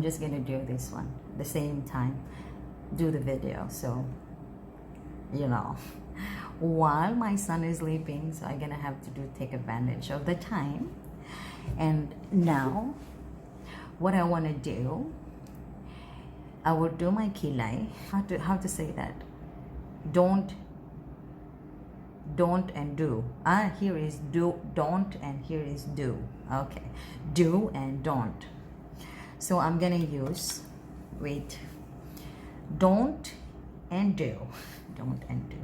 just gonna do this one the same time, do the video. So, you know, while my son is sleeping, so I'm gonna have to take advantage of the time. And now, what I want to do, I will do my kilay. How to say that? Don't and do. Here is do, don't, and here is do. Okay, do and don't. So I'm gonna use, wait, don't and do. Don't and do.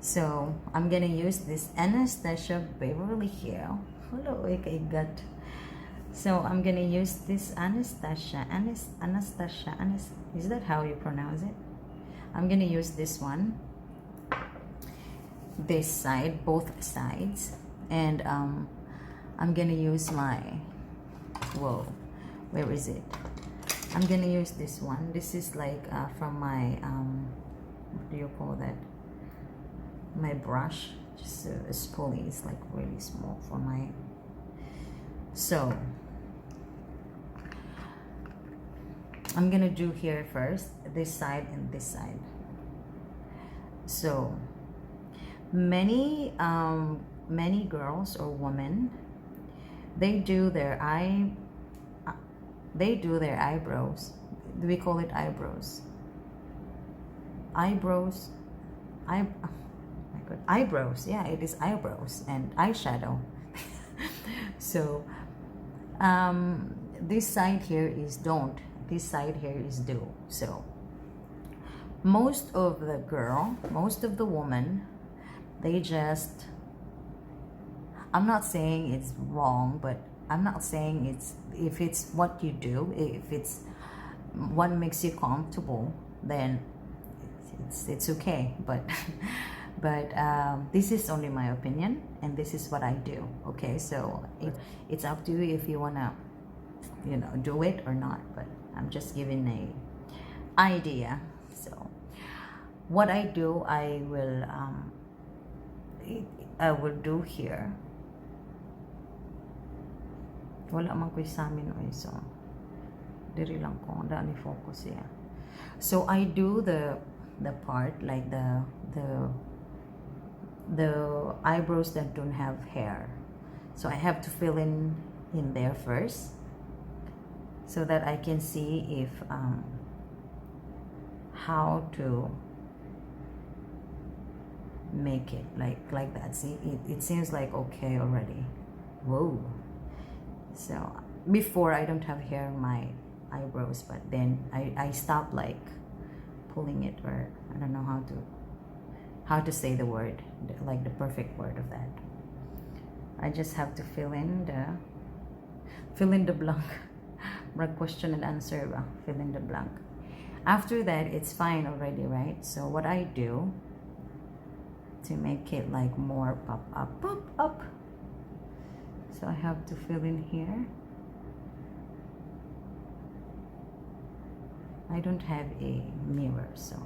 So I'm gonna use this Anastasia Beverly Hill. Hello, I got. So I'm gonna use this Anastasia. Is that how you pronounce it? I'm gonna use this one. This side, both sides, and I'm gonna use my, whoa, where is it? I'm gonna use this one. This is like from my what do you call that, my brush, just a spoolie. It's like really small for my, so I'm gonna do here first, this side and this side. So many girls or women, they do their eyebrows. Do we call it eyebrows? Eyebrows, oh my God, eyebrows. Yeah, it is eyebrows and eyeshadow. So this side here is don't, this side here is do. So most of the woman, they just, I'm not saying it's wrong, but I'm not saying it's, if it's what you do, if it's what makes you comfortable, then it's okay. But this is only my opinion, and this is what I do. Okay, so it's up to you if you wanna, you know, do it or not. But I'm just giving a idea. So what I do, I will do here. Wala man ko'y sa amin oy, so diri lang ko daan ni focus ya. So I do the part like the eyebrows that don't have hair. So I have to fill in there first, so that I can see if how to make it like that. See, it seems like okay already. Whoa. So before, I don't have hair on my eyebrows, but then I stopped like pulling it, or I don't know how to say the word, like the perfect word of that. I just have to fill in the blank. Question and answer, fill in the blank. After that, it's fine already, right? So what I do to make it like more pop up, so I have to fill in here. I don't have a mirror, so,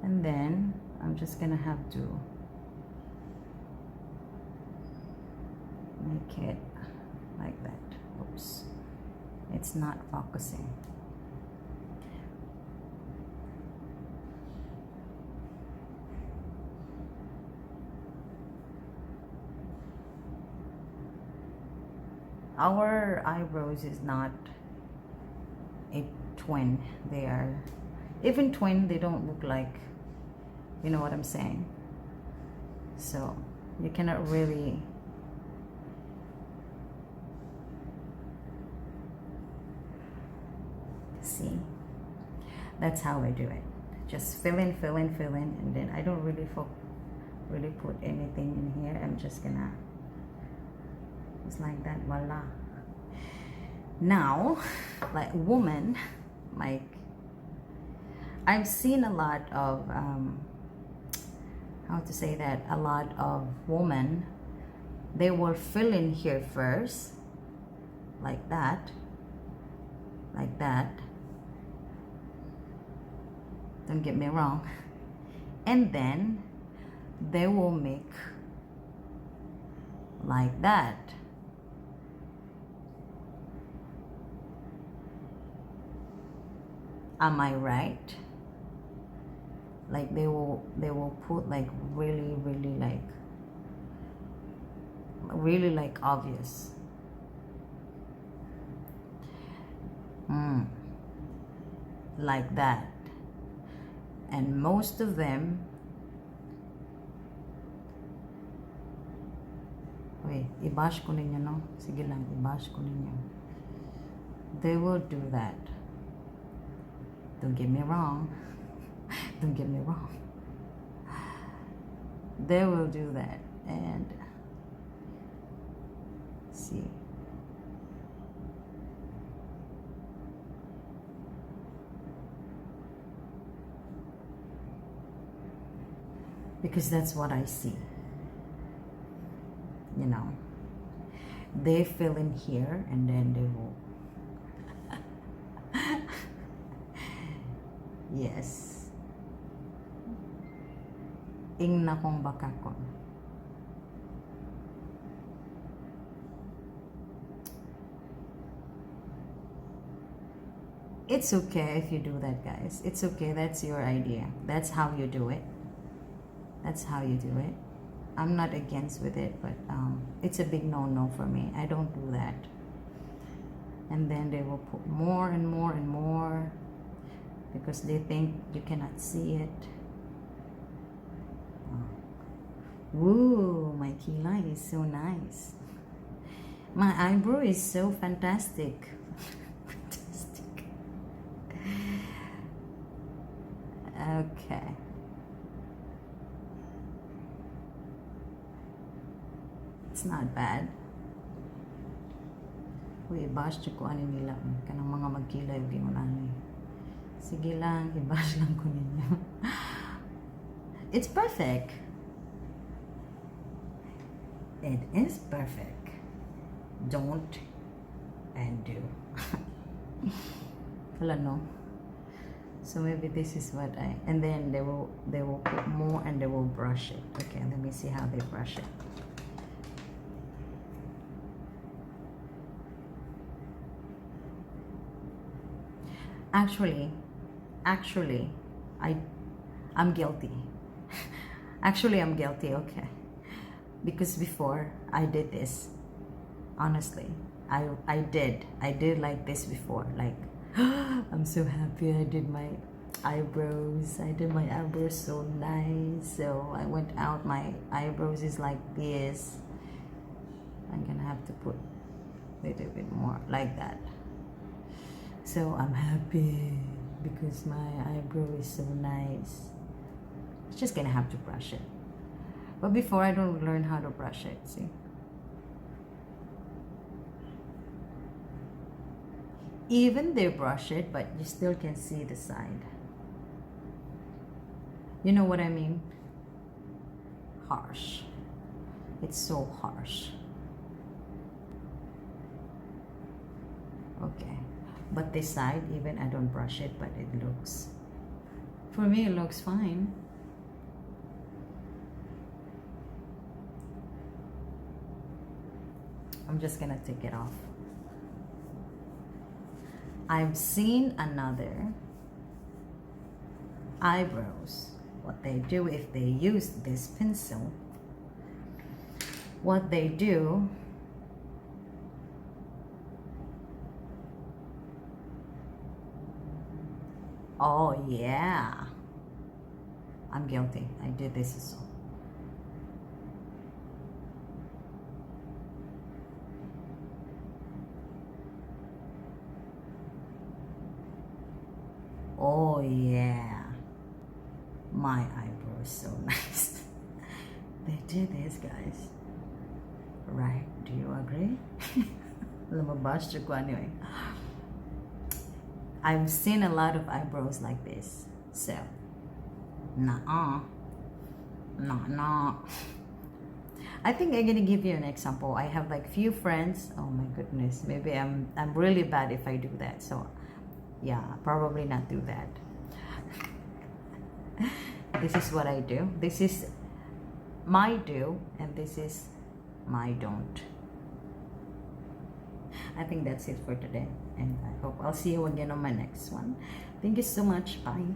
and then I'm just gonna have to make it like that. Oops, it's not focusing. Our eyebrows is not a twin. They are, even twin, they don't look like, you know what I'm saying? So you cannot really see. That's how I do it. Just fill in, and then I don't really put anything in here. I'm just gonna, it's like that, voila. Now, like woman, like I've seen a lot of how to say that, a lot of women, they will fill in here first, like that, don't get me wrong, and then they will make like that, Am I right? Like they will put like really like obvious. Like that. And most of them, wait, i-bash ko ninyo, no? Sige lang, i-bash ko ninyo. They will do that. Don't get me wrong. Don't get me wrong. They will do that. And see. Because that's what I see. You know, they fill in here and then they will. Yes. Ing na kong bakakon. It's okay if you do that, guys. It's okay. That's your idea. That's how you do it. That's how you do it. I'm not against with it, but it's a big no-no for me. I don't do that. And then they will put more and more and more because they think you cannot see it. Woo, my kilay is so nice. My eyebrow is so fantastic. Fantastic. Okay. It's not bad. Uy, i-bash ko ano nila. Kanang mga magkilay yung ano. Sige lang, i-bash lang ko ninyo. It's perfect. It is perfect. Don't and do. Wala, no? So maybe this is what and then they will put more and they will brush it. Okay, let me see how they brush it. Actually, I'm guilty. Actually, I'm guilty, okay. Because before, I did this. Honestly, I did like this before. Like, I'm so happy I did my eyebrows. I did my eyebrows so nice. So I went out, my eyebrows is like this. I'm gonna have to put a little bit more like that. So I'm happy because my eyebrow is so nice. It's just gonna have to brush it. But before, I don't learn how to brush it, see? Even they brush it, but you still can see the side. You know what I mean? Harsh. It's so harsh. Okay. But this side, even I don't brush it, but it looks, for me, it looks fine. I'm just gonna take it off. I've seen another eyebrows. What they do if they use this pencil, what they do, oh yeah, I'm guilty. I did this as well. Oh yeah, my eyebrow is so nice. They do this, guys. Right? Do you agree? Lumabash ko anyway. I've seen a lot of eyebrows like this. So, nah. I think I'm gonna give you an example. I have like few friends. Oh my goodness, maybe I'm really bad if I do that. So, yeah, probably not do that. This is what I do. This is my do, and this is my don't. I think that's it for today, and I hope I'll see you again on my next one. Thank you so much. Bye.